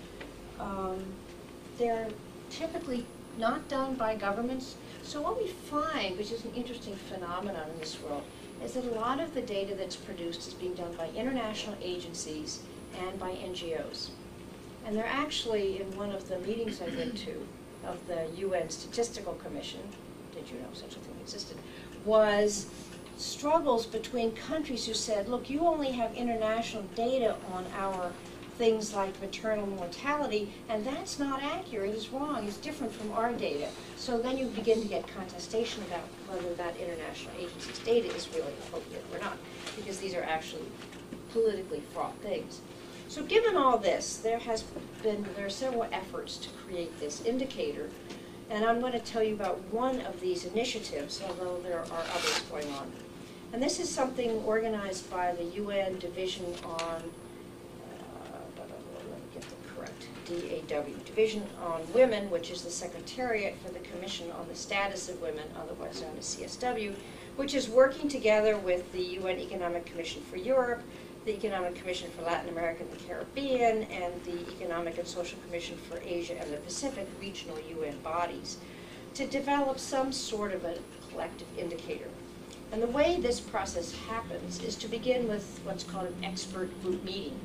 they're typically not done by governments. So what we find, which is an interesting phenomenon in this world, is that a lot of the data that's produced is being done by international agencies and by NGOs. And they're actually, in one of the meetings I've been to of the UN Statistical Commission, did you know such a thing existed, was struggles between countries who said, look, you only have international data on our things like maternal mortality, and that's not accurate, it's wrong, it's different from our data. So then you begin to get contestation about whether that international agency's data is really appropriate or not, because these are actually politically fraught things. So given all this, there are several efforts to create this indicator, and I'm going to tell you about one of these initiatives, although there are others going on. And this is something organized by the UN Division on, let me get the correct, DAW, Division on Women, which is the Secretariat for the Commission on the Status of Women, otherwise known as CSW, which is working together with the UN Economic Commission for Europe, the Economic Commission for Latin America and the Caribbean, and the Economic and Social Commission for Asia and the Pacific regional UN bodies to develop some sort of a collective indicator. And the way this process happens is to begin with what's called an expert group meeting.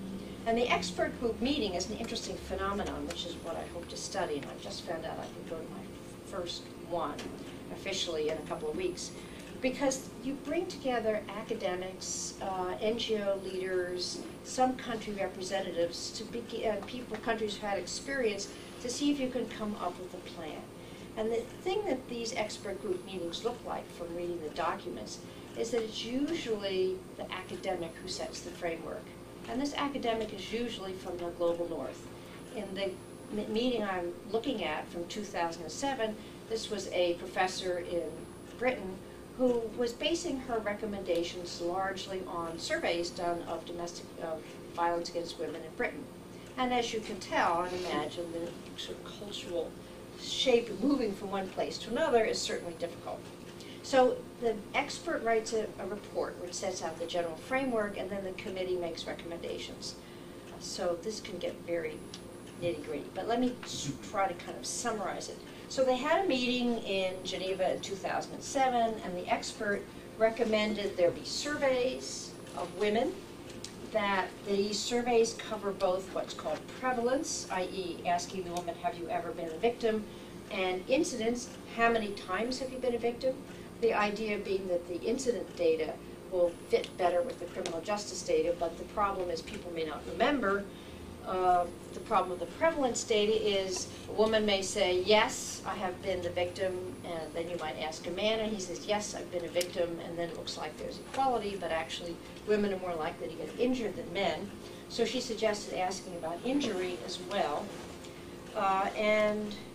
And the expert group meeting is an interesting phenomenon, which is what I hope to study, and I've just found out I can go to my first one officially in a couple of weeks. Because you bring together academics, NGO leaders, some country representatives, to begin, countries who had experience, to see if you can come up with a plan. And the thing that these expert group meetings look like from reading the documents is that it's usually the academic who sets the framework. And this academic is usually from the global north. In the meeting I'm looking at from 2007, this was a professor in Britain who was basing her recommendations largely on surveys done of domestic violence against women in Britain. And as you can tell and imagine, the sort of cultural shape of moving from one place to another is certainly difficult. So the expert writes a report which sets out the general framework, and then the committee makes recommendations. So this can get very nitty-gritty, but let me try to kind of summarize it. So they had a meeting in Geneva in 2007, and the expert recommended there be surveys of women, that these surveys cover both what's called prevalence, i.e. asking the woman, have you ever been a victim, and incidence, how many times have you been a victim? The idea being that the incident data will fit better with the criminal justice data, but the problem is people may not remember. The problem with the prevalence data is a woman may say, yes, I have been the victim, and then you might ask a man, and he says, yes, I've been a victim, and then it looks like there's equality, but actually women are more likely to get injured than men. So she suggested asking about injury as well,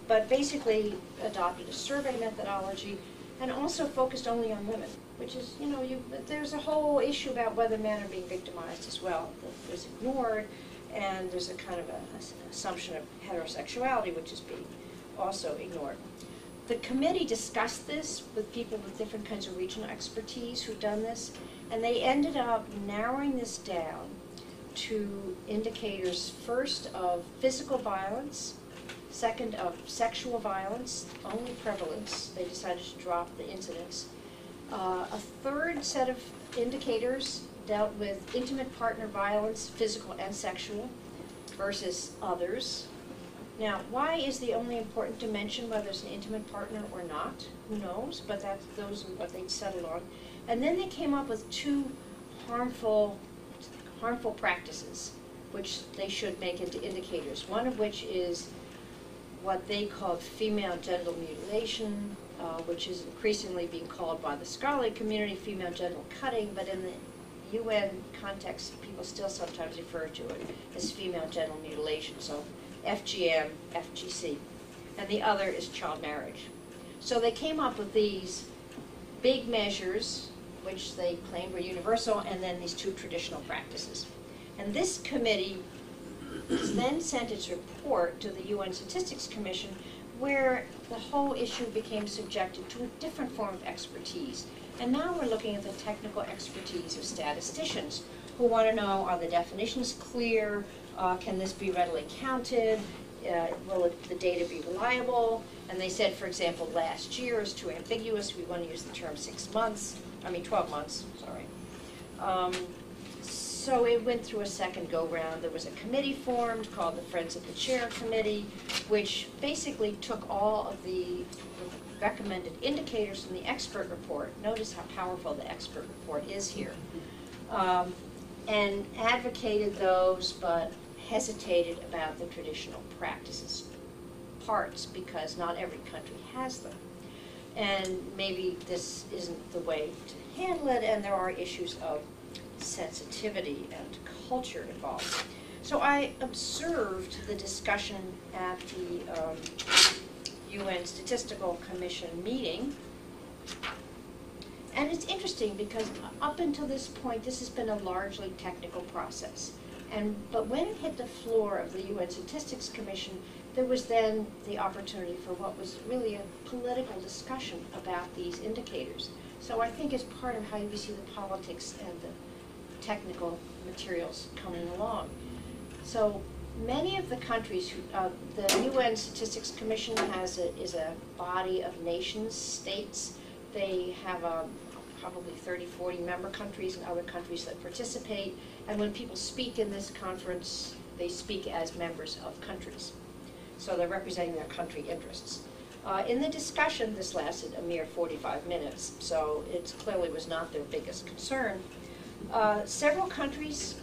but basically adopted a survey methodology and also focused only on women, which is, there's a whole issue about whether men are being victimized as well that was ignored. And there's a kind of an assumption of heterosexuality, which is being also ignored. The committee discussed this with people with different kinds of regional expertise who've done this, and they ended up narrowing this down to indicators, first of physical violence, second of sexual violence, only prevalence. They decided to drop the incidence. A third set of indicators dealt with intimate partner violence, physical and sexual, versus others. Now, why is the only important dimension whether it's an intimate partner or not? Who knows? But those are what they settled on. And then they came up with two harmful practices, which they should make into indicators. One of which is what they called female genital mutilation, which is increasingly being called by the scholarly community female genital cutting, but in the UN context, people still sometimes refer to it as female genital mutilation, so FGM, FGC. And the other is child marriage. So they came up with these big measures, which they claimed were universal, and then these two traditional practices. And this committee then sent its report to the UN Statistics Commission, where the whole issue became subjected to a different form of expertise. And now we're looking at the technical expertise of statisticians who want to know, are the definitions clear? Can this be readily counted? Will the data be reliable? And they said, for example, last year is too ambiguous. We want to use the term 12 months, sorry. So it went through a second go-round. There was a committee formed called the Friends of the Chair Committee, which basically took all of the recommended indicators from the expert report. Notice how powerful the expert report is here. And advocated those, but hesitated about the traditional practices parts, because not every country has them. And maybe this isn't the way to handle it, and there are issues of sensitivity and culture involved. So I observed the discussion at the UN Statistical Commission meeting, and it's interesting because up until this point this has been a largely technical process, but when it hit the floor of the UN Statistics Commission, there was then the opportunity for what was really a political discussion about these indicators. So I think it's part of how you see the politics and the technical materials coming along. So many of the countries, the UN Statistics Commission is a body of nations, states. They have probably 30, 40 member countries and other countries that participate. And when people speak in this conference, they speak as members of countries. So they're representing their country interests. In the discussion, this lasted a mere 45 minutes, so it clearly was not their biggest concern. Several countries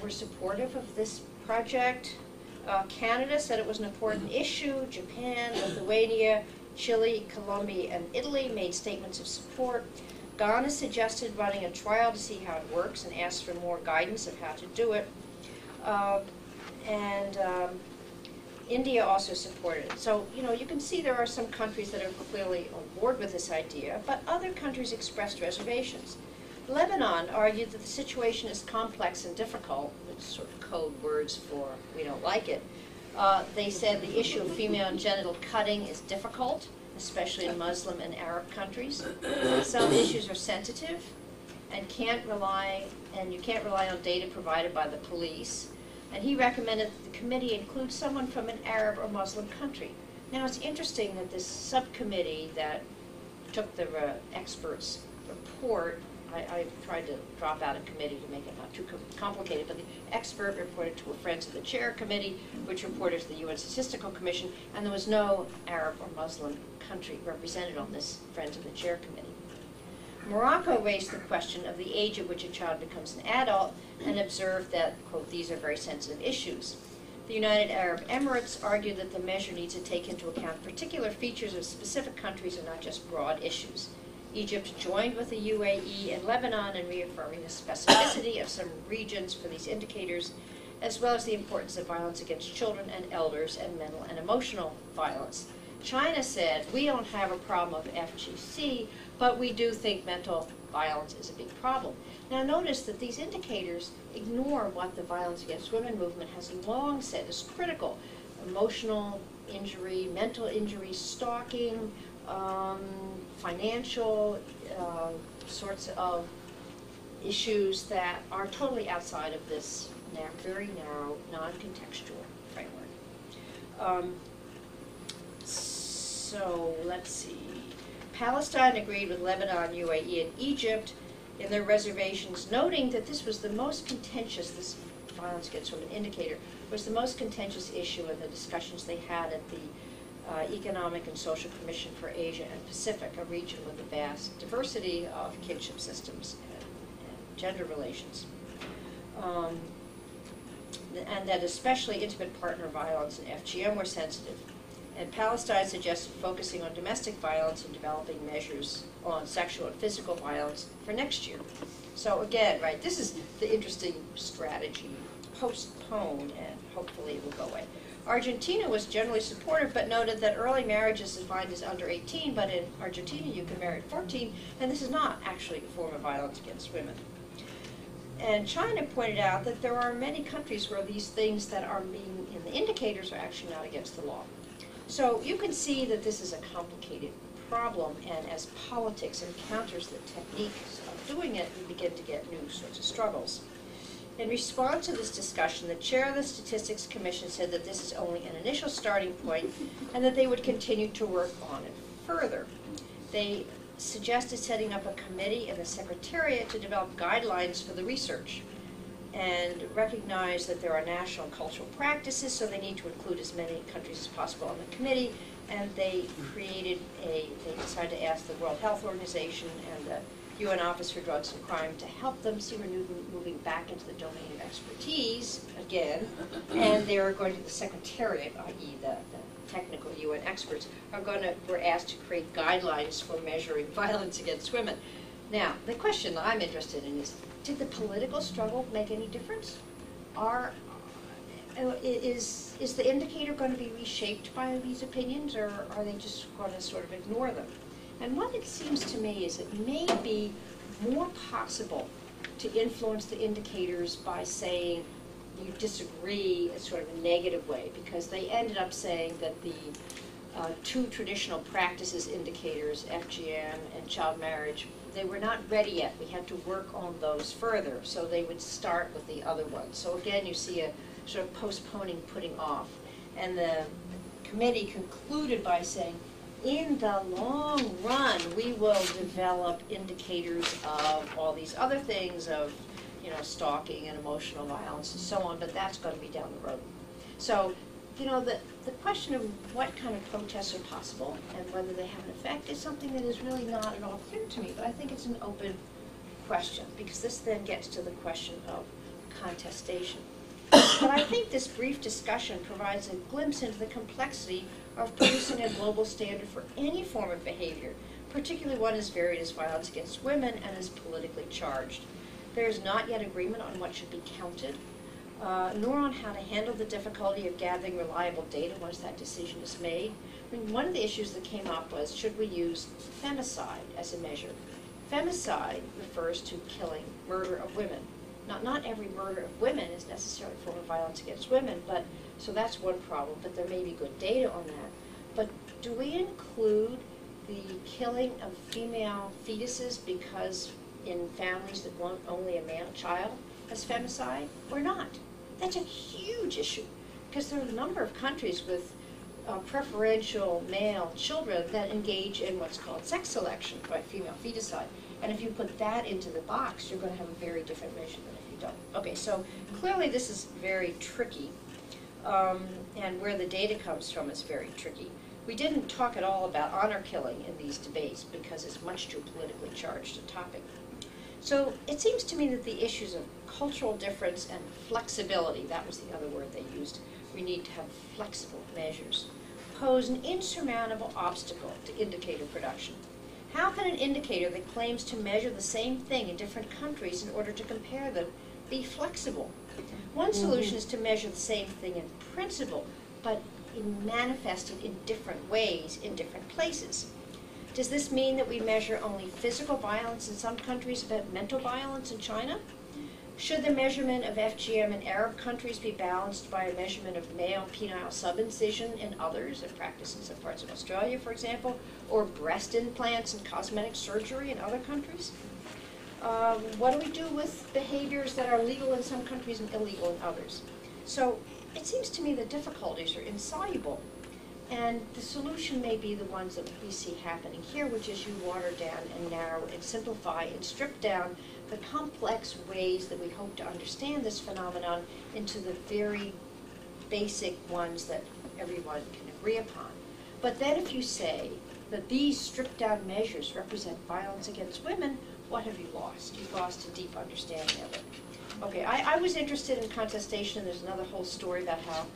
were supportive of this project. Canada said it was an important issue. Japan, Lithuania, Chile, Colombia, and Italy made statements of support. Ghana suggested running a trial to see how it works and asked for more guidance of how to do it. India also supported it. So, you can see there are some countries that are clearly on board with this idea, but other countries expressed reservations. Lebanon argued that the situation is complex and difficult, which is sort of code words for we don't like it. They said the issue of female genital cutting is difficult, especially in Muslim and Arab countries. Some issues are sensitive and you can't rely on data provided by the police. And he recommended that the committee include someone from an Arab or Muslim country. Now, it's interesting that this subcommittee that took the experts' report, I tried to drop out a committee to make it not too complicated, but the expert reported to a Friends of the Chair committee, which reported to the UN Statistical Commission, and there was no Arab or Muslim country represented on this Friends of the Chair committee. Morocco raised the question of the age at which a child becomes an adult and observed that, quote, these are very sensitive issues. The United Arab Emirates argued that the measure needs to take into account particular features of specific countries and not just broad issues. Egypt joined with the UAE and Lebanon in reaffirming the specificity of some regions for these indicators, as well as the importance of violence against children and elders and mental and emotional violence. China said, we don't have a problem of FGC, but we do think mental violence is a big problem. Now notice that these indicators ignore what the Violence Against Women movement has long said is critical. Emotional injury, mental injury, stalking, financial sorts of issues that are totally outside of this very narrow, non-contextual framework. So let's see. Palestine agreed with Lebanon, UAE, and Egypt in their reservations, noting that this was the most contentious, this violence against women indicator, was the most contentious issue in the discussions they had at the Economic and Social Commission for Asia and Pacific, a region with a vast diversity of kinship systems and gender relations. And that especially intimate partner violence and FGM were sensitive. And Palestine suggested focusing on domestic violence and developing measures on sexual and physical violence for next year. So again, right, this is the interesting strategy. Postpone, and hopefully it will go away. Argentina was generally supportive, but noted that early marriage is defined as under 18, but in Argentina you can marry at 14, and this is not actually a form of violence against women. And China pointed out that there are many countries where these things that are being in the indicators are actually not against the law. So you can see that this is a complicated problem, and as politics encounters the techniques of doing it, we begin to get new sorts of struggles. In response to this discussion, the chair of the Statistics Commission said that this is only an initial starting point and that they would continue to work on it further. They suggested setting up a committee in the Secretariat to develop guidelines for the research and recognize that there are national cultural practices, so they need to include as many countries as possible on the committee, and they decided to ask the World Health Organization and the UN Office for Drugs and Crime to help them. See, we're moving back into the domain of expertise again, and they're going to the Secretariat, i.e. the technical UN experts, were asked to create guidelines for measuring violence against women. Now, the question that I'm interested in is, did the political struggle make any difference? Is the indicator going to be reshaped by these opinions, or are they just going to sort of ignore them? And what it seems to me is it may be more possible to influence the indicators by saying you disagree in sort of a negative way, because they ended up saying that the two traditional practices indicators, FGM and child marriage, they were not ready yet. We had to work on those further, so they would start with the other ones. So again, you see a sort of postponing, putting off. And the committee concluded by saying, in the long run, we will develop indicators of all these other things of, stalking and emotional violence and so on, but that's going to be down the road. So, the question of what kind of protests are possible and whether they have an effect is something that is really not at all clear to me, but I think it's an open question, because this then gets to the question of contestation. But I think this brief discussion provides a glimpse into the complexity of producing a global standard for any form of behavior, particularly one as varied as violence against women and as politically charged. There is not yet agreement on what should be counted, nor on how to handle the difficulty of gathering reliable data once that decision is made. I mean, one of the issues that came up was, should we use femicide as a measure? Femicide refers to killing, murder of women. Not every murder of women is necessarily a form of violence against women, so that's one problem, but there may be good data on that. But do we include the killing of female fetuses because in families that want only a male child as femicide, or not? That's a huge issue, because there are a number of countries with preferential male children that engage in what's called sex selection by female feticide. And if you put that into the box, you're going to have a very different measure than if you don't. Okay, so clearly this is very tricky, and where the data comes from is very tricky. We didn't talk at all about honor killing in these debates because it's much too politically charged a topic. So it seems to me that the issues of cultural difference and flexibility, that was the other word they used, we need to have flexible measures, pose an insurmountable obstacle to indicator production. How can an indicator that claims to measure the same thing in different countries in order to compare them be flexible? One solution is to measure the same thing in principle, but manifested in different ways in different places. Does this mean that we measure only physical violence in some countries but mental violence in China? Should the measurement of FGM in Arab countries be balanced by a measurement of male penile subincision in others, in practice in some parts of Australia, for example, or breast implants and cosmetic surgery in other countries? What do we do with behaviors that are legal in some countries and illegal in others? So it seems to me the difficulties are insoluble, and the solution may be the ones that we see happening here, which is you water down and narrow and simplify and strip down the complex ways that we hope to understand this phenomenon into the very basic ones that everyone can agree upon. But then if you say that these stripped down measures represent violence against women, what have you lost? You've lost a deep understanding of it. Okay, I was interested in contestation. There's another whole story about how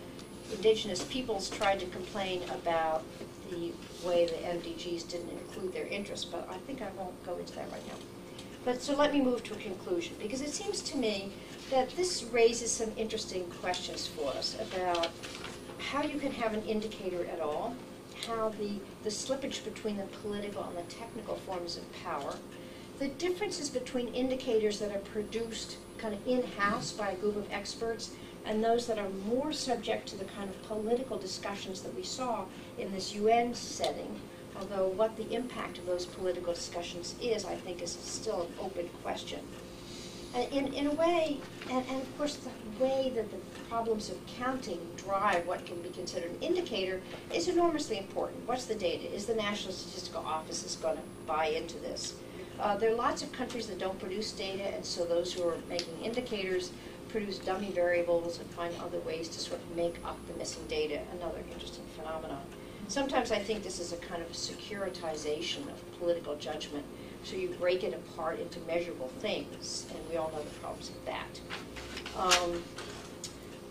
indigenous peoples tried to complain about the way the MDGs didn't include their interests, but I think I won't go into that right now. But so let me move to a conclusion, because it seems to me that this raises some interesting questions for us about how you can have an indicator at all, how the slippage between the political and the technical forms of power, the differences between indicators that are produced kind of in-house by a group of experts and those that are more subject to the kind of political discussions that we saw in this UN setting, although what the impact of those political discussions is, I think, is still an open question. In a way, and of course the way that the problems of counting drive what can be considered an indicator is enormously important. What's the data? Is the National Statistical Office going to buy into this? There are lots of countries that don't produce data, and so those who are making indicators produce dummy variables and find other ways to sort of make up the missing data, another interesting phenomenon. Sometimes I think this is a kind of securitization of political judgment, so you break it apart into measurable things, and we all know the problems of that.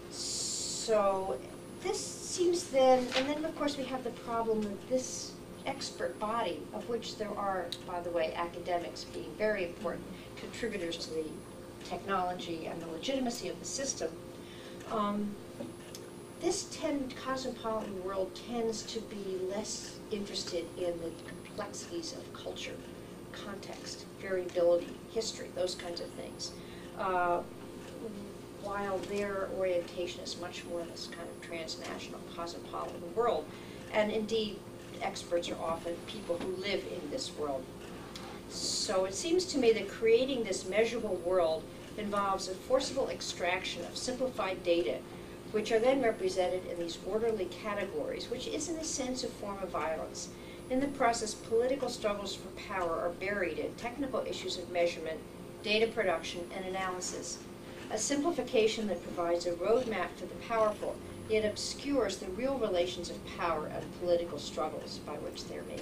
So this seems then, and then of course we have the problem with this expert body, of which there are, by the way, academics being very important contributors to the technology and the legitimacy of the system. This cosmopolitan world tends to be less interested in the complexities of culture, context, variability, history, those kinds of things, while their orientation is much more in this kind of transnational cosmopolitan world. And indeed, experts are often people who live in this world. So it seems to me that creating this measurable world involves a forcible extraction of simplified data, which are then represented in these orderly categories, which is in a sense a form of violence. In the process, political struggles for power are buried in technical issues of measurement, data production, and analysis. A simplification that provides a roadmap for the powerful, yet obscures the real relations of power and political struggles by which they're made.